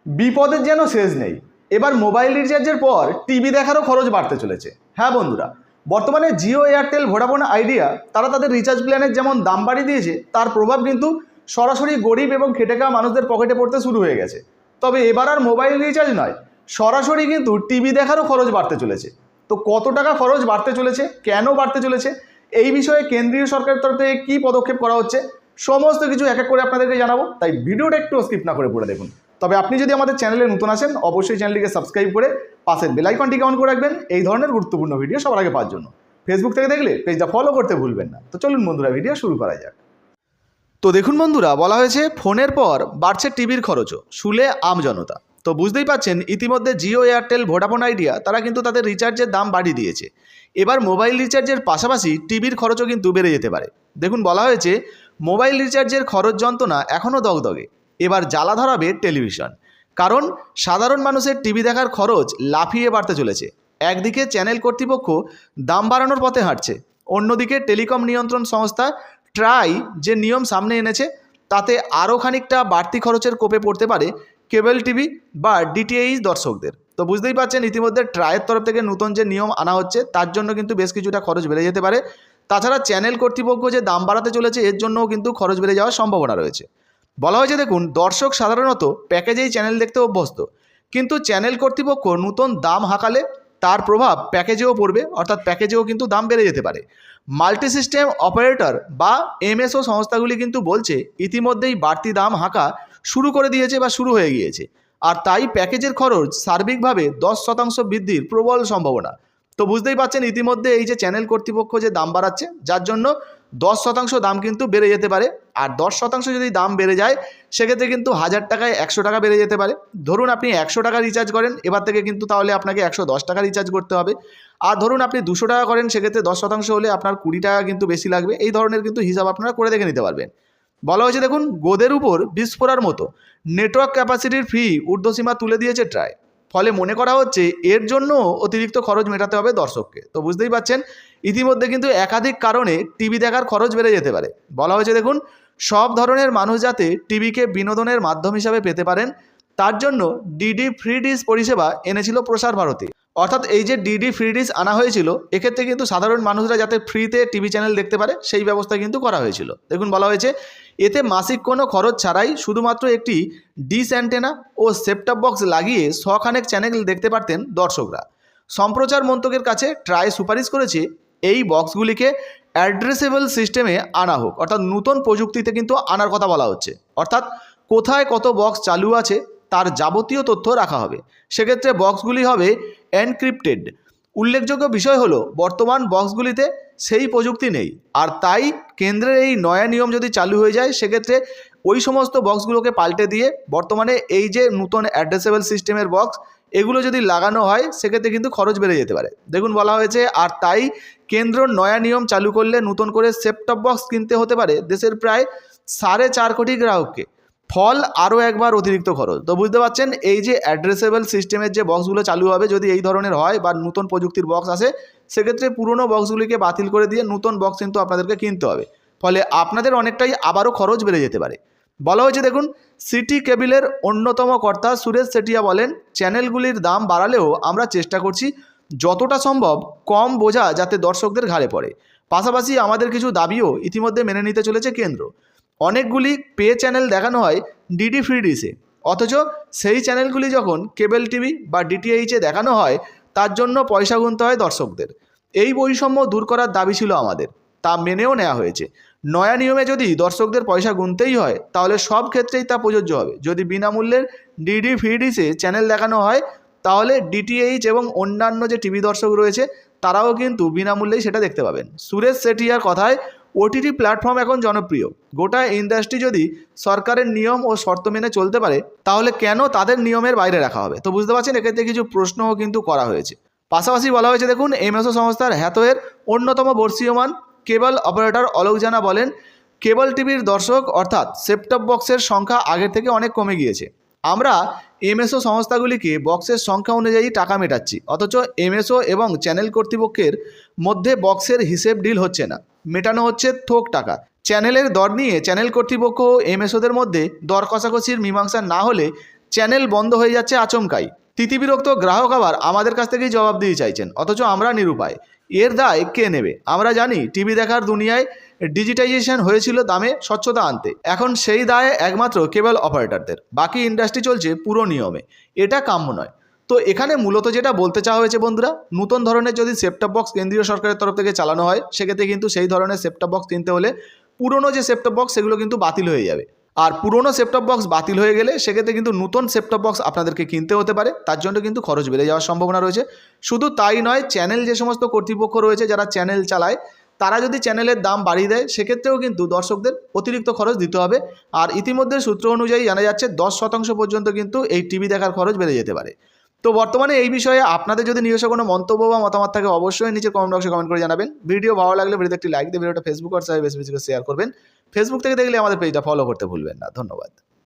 বিপদের যেন শেষ নেই। এবার মোবাইল রিচার্জের পর টিভি দেখারও খরচ বাড়তে চলেছে। হ্যাঁ বন্ধুরা, বর্তমানে জিও, এয়ারটেল, ভোডাফোন আইডিয়া তারা তাদের রিচার্জ প্ল্যানের যেমন দাম বাড়িয়ে দিয়েছে, তার প্রভাব কিন্তু সরাসরি গরিব এবং খেটে খাওয়া মানুষদের পকেটে পড়তে শুরু হয়ে গেছে। তবে এবার আর মোবাইল রিচার্জ নয়, সরাসরি কিন্তু টিভি দেখারও খরচ বাড়তে চলেছে। তো কত টাকা খরচ বাড়তে চলেছে, কেন বাড়তে চলেছে, এই বিষয়ে কেন্দ্রীয় সরকারের তরফ থেকে কী পদক্ষেপ করা হচ্ছে, সমস্ত কিছু এক এক করে আপনাদেরকে জানাবো। তাই ভিডিওটা একটু স্কিপ না করে পড়ে দেখুন। তবে আপনি যদি আমাদের চ্যানেলে নতুন আসেন, অবশ্যই চ্যানেলটিকে সাবস্ক্রাইব করে পাশের বেল আইকনটিকে অন করে রাখবেন এই ধরনের গুরুত্বপূর্ণ ভিডিও সবার আগে পাওয়ার জন্য। ফেসবুক থেকে দেখলে পেজটা ফলো করতে ভুলবেন না। তো চলুন বন্ধুরা, ভিডিও শুরু করা যাক। তো দেখুন বন্ধুরা, বলা হয়েছে ফোনের পর বাড়ছে টিভির খরচও, শুলে আমজনতা। তো বুঝতেই পাচ্ছেন, ইতিমধ্যে জিও, এয়ারটেল, ভোডাফোন আইডিয়া তারা কিন্তু তাদের রিচার্জের দাম বাড়িয়ে দিয়েছে। এবার মোবাইল রিচার্জের পাশাপাশি টিভির খরচও কিন্তু বেড়ে যেতে পারে। দেখুন, বলা হয়েছে মোবাইল রিচার্জের খরচ যন্ত্রণা এখনও দগদগে, এবার জ্বালা ধরাবে টেলিভিশন। কারণ সাধারণ মানুষের টিভি দেখার খরচ লাফিয়ে বাড়তে চলেছে। একদিকে চ্যানেল কর্তৃপক্ষ দাম বাড়ানোর পথে হাঁটছে, অন্যদিকে টেলিকম নিয়ন্ত্রণ সংস্থা ট্রাই যে নিয়ম সামনে এনেছে, তাতে আরও খানিকটা বাড়তি খরচের কোপে পড়তে পারে কেবল টিভি বা ডিটিএইচ দর্শকদের। তো বুঝতেই পারছেন, ইতিমধ্যে ট্রাইয়ের তরফ থেকে নতুন যে নিয়ম আনা হচ্ছে, তার জন্য কিন্তু বেশ কিছুটা খরচ বেড়ে যেতে পারে। তাছাড়া চ্যানেল কর্তৃপক্ষ যে দাম বাড়াতে চলেছে, এর জন্যও কিন্তু খরচ বেড়ে যাওয়ার সম্ভাবনা রয়েছে। বলা হয়েছে, দেখুন, দর্শক সাধারণত প্যাকেজেই চ্যানেল দেখতে অভ্যস্ত, কিন্তু চ্যানেল কর্তৃপক্ষ নতুন দাম হাঁকালে তার প্রভাব প্যাকেজেও পড়বে, অর্থাৎ প্যাকেজেও কিন্তু দাম বেড়ে যেতে পারে। মাল্টি সিস্টেম অপারেটর বা এমএসও সংস্থাগুলি কিন্তু বলছে ইতিমধ্যেই বাড়তি দাম হাঁকা শুরু করে দিয়েছে বা শুরু হয়ে গিয়েছে, আর তাই প্যাকেজের খরচ সার্বিকভাবে 10% বৃদ্ধির প্রবল সম্ভাবনা। তো বুঝতেই পারছেন, ইতিমধ্যে এই যে চ্যানেল কর্তৃপক্ষ যে দাম বাড়াচ্ছে, যার জন্য 10% দাম কিন্তু বেড়ে যেতে পারে। আর 10% যদি দাম বেড়ে যায়, সেক্ষেত্রে কিন্তু 1000 টাকায় 100 টাকা বেড়ে যেতে পারে। ধরুন আপনি 100 টাকা রিচার্জ করেন, এবার থেকে কিন্তু তাহলে আপনাকে 110 টাকা রিচার্জ করতে হবে। আর ধরুন আপনি 200 টাকা করেন, সেক্ষেত্রে 10% হলে আপনার 20 টাকা কিন্তু বেশি লাগবে। এই ধরনের কিন্তু হিসাব আপনারা করে দেখে নিতে পারবেন। বলা হয়েছে, দেখুন, গোদের উপর বিস্ফোরার মতো নেটওয়ার্ক ক্যাপাসিটির ফি ঊর্ধ্বসীমা তুলে দিয়েছে ট্রাই। ফলে মনে করা হচ্ছে এর জন্য অতিরিক্ত খরচ মেটাতে হবে দর্শককে। তো বুঝতেই পারছেন, ইতিমধ্যে কিন্তু একাধিক কারণে টিভি দেখার খরচ বেড়ে যেতে পারে। বলা হয়েছে, দেখুন, সব ধরনের মানুষ যাতে টিভিকে বিনোদনের মাধ্যম হিসাবে পেতে পারেন, তার জন্য ডিডি ফ্রি ডিশ পরিষেবা এনেছিল প্রসার ভারতী। অর্থাৎ এই যে ডিডি ফ্রি ডিশ আনা হয়েছিল, এক্ষেত্রে কিন্তু সাধারণ মানুষরা যাতে ফ্রিতে টিভি চ্যানেল দেখতে পারে, সেই ব্যবস্থা কিন্তু করা হয়েছিল। দেখুন, বলা হয়েছে এতে মাসিক কোনো খরচ ছাড়াই শুধুমাত্র একটি ডিশ অ্যান্টেনা ও সেটটপ বক্স লাগিয়ে শখানেক চ্যানেল দেখতে পারতেন দর্শকরা। সম্প্রচার মন্ত্রকের কাছে ট্রাই সুপারিশ করেছে এই বক্সগুলিকে অ্যাড্রেসেবল সিস্টেমে আনা হোক, অর্থাৎ নতুন প্রযুক্তিতে কিন্তু আনার কথা বলা হচ্ছে। অর্থাৎ কোথায় কত বক্স চালু আছে তার যাবতীয় তথ্য রাখা হবে। সেক্ষেত্রে বক্সগুলি হবে এনক্রিপ্টেড। উল্লেখযোগ্য বিষয় হলো, বর্তমান বক্সগুলিতে সেই প্রযুক্তি নেই, আর তাই কেন্দ্রের এই নয়া নিয়ম যদি চালু হয়ে যায়, সেক্ষেত্রে ওই সমস্ত বক্সগুলোকে পাল্টে দিয়ে বর্তমানে এই যে নতুন অ্যাড্রেসেবল সিস্টেমের বক্স, এগুলো যদি লাগানো হয়, সেক্ষেত্রে কিন্তু খরচ বেড়ে যেতে পারে। দেখুন, বলা হয়েছে, আর তাই কেন্দ্র নয়া নিয়ম চালু করলে নতুন করে সেটটপ বক্স কিনতে হতে পারে দেশের প্রায় 4.5 কোটি গ্রাহককে। ফল আরও একবার অতিরিক্ত খরচ। তো বুঝতে পারছেন, এই যে অ্যাড্রেসেবল সিস্টেমের যে বক্সগুলো চালু হবে, যদি এই ধরনের হয় বা নতুন প্রযুক্তির বক্স আসে, সেক্ষেত্রে পুরনো বক্সগুলিকে বাতিল করে দিয়ে নতুন বক্স কিন্তু আপনাদেরকে কিনতে হবে। ফলে আপনাদের অনেকটাই আবারও খরচ বেড়ে যেতে পারে। বলা হয়েছে, দেখুন, সিটি কেবিলের অন্যতম কর্তা সুরেশ সেটিয়া বলেন, চ্যানেলগুলির দাম বাড়ালেও আমরা চেষ্টা করছি যতটা সম্ভব কম বোঝা যাতে দর্শকদের ঘাড়ে পড়ে। পাশাপাশি আমাদের কিছু দাবিও ইতিমধ্যে মেনে নিতে চলেছে কেন্দ্র। অনেকগুলি পে চ্যানেল দেখানো হয় ডিডি ফ্রি ডিশে, অথচ সেই চ্যানেলগুলি যখন কেবল টিভি বা ডিটিএইচে দেখানো হয়, তার জন্য পয়সা গুনতে হয় দর্শকদের। এই বৈষম্য দূর করার দাবি ছিল আমাদের, তা মেনেও নেওয়া হয়েছে। নয়া নিয়মে যদি দর্শকদের পয়সা গুনতেই হয়, তাহলে সব ক্ষেত্রেই তা প্রযোজ্য হবে। যদি বিনামূল্যের ডিডি ফ্রি ডিশে চ্যানেল দেখানো হয়, তাহলে ডিটিএইচ এবং অন্যান্য যে টিভি দর্শক রয়েছে, তারাও কিন্তু বিনামূল্যেই সেটা দেখতে পাবেন। সুরেশ সেটিয়ার কথায়, ওটিটি প্ল্যাটফর্ম এখন জনপ্রিয়। গোটা ইন্ডাস্ট্রি যদি সরকারের নিয়ম ও শর্ত মেনে চলতে পারে, তাহলে কেন তাদের নিয়মের বাইরে রাখা হবে? তো বুঝতে পারছেন, এক্ষেত্রে কিছু প্রশ্নও কিন্তু করা হয়েছে। পাশাপাশি বলা হয়েছে, দেখুন, এমএসও সংস্থার হ্যাথওয়ের অন্যতম বর্ষীয়মান কেবল অপারেটর অলোক জানা বলেন, কেবল টিভির দর্শক অর্থাৎ সেটটপ বক্সের সংখ্যা আগের থেকে অনেক কমে গিয়েছে। আমরা এমএসও সংস্থাগুলিকে বক্সের সংখ্যা অনুযায়ী টাকা মেটাচ্ছি, অথচ এমএসও এবং চ্যানেল কর্তৃপক্ষের মধ্যে বক্সের হিসেব ডিল হচ্ছে না, মেটানো হচ্ছে থোক টাকা। চ্যানেলের দর নিয়ে চ্যানেল কর্তৃপক্ষ ও এমএসওদের মধ্যে দর কষাকষির মীমাংসা না হলে চ্যানেল বন্ধ হয়ে যাচ্ছে আচমকাই। তিতিবিরক্ত গ্রাহক আবার আমাদের কাছ থেকেই জবাবদিহি চাইছেন, অথচ আমরা নিরুপায়। এর দায় কে নেবে? আমরা জানি টিভি দেখার দুনিয়ায় ডিজিটাইজেশন হয়েছিল দামে স্বচ্ছতা আনতে, এখন সেই দায় একমাত্র কেবল অপারেটরদের। বাকি ইন্ডাস্ট্রি চলছে পুরো নিয়মে, এটা কাম্য নয়। তো এখানে মূলত যেটা বলতে চাওয়া হয়েছে বন্ধুরা, নতুন ধরনের যদি সেটটপ বক্স কেন্দ্রীয় সরকারের তরফ থেকে চালানো হয়, সেক্ষেত্রে কিন্তু সেই ধরনের সেটটপ বক্স কিনতে হলে পুরনো যে সেটটপ বক্স সেগুলো কিন্তু বাতিল হয়ে যাবে। আর পুরনো সেটটপ বক্স বাতিল হয়ে গেলে সেক্ষেত্রে কিন্তু নতুন সেটটপ বক্স আপনাদেরকে কিনতে হতে পারে, তার জন্য কিন্তু খরচ বেড়ে যাওয়ার সম্ভাবনা রয়েছে। শুধু তাই নয়, চ্যানেল যে সমস্ত কর্তৃপক্ষ রয়েছে যারা চ্যানেল চালায়, তারা যদি চ্যানেলের দাম বাড়িয়ে দেয় সেক্ষেত্রেও কিন্তু দর্শকদের অতিরিক্ত খরচ দিতে হবে। আর ইতিমধ্যে সূত্র অনুযায়ী জানা যাচ্ছে 10% পর্যন্ত কিন্তু এই টিভি দেখার খরচ বেড়ে যেতে পারে। তো বর্তমানে এই বিষয়ে আপনাদের যদি নিজস্ব কোনো মন্তব্য বা মতামত থাকে অবশ্যই নিচে কমেন্ট বক্সে কমেন্ট করে জানাবেন। ভিডিও ভালো লাগলে ভিডিওতে একটি লাইক দিয়ে ভিডিওটা ফেসবুক হোয়াটসঅ্যাপে বেশি বেশি করে শেয়ার করবেন। ফেসবুক থেকে দেখলে আমাদের পেজটা ফলো করতে ভুলবেন না। ধন্যবাদ।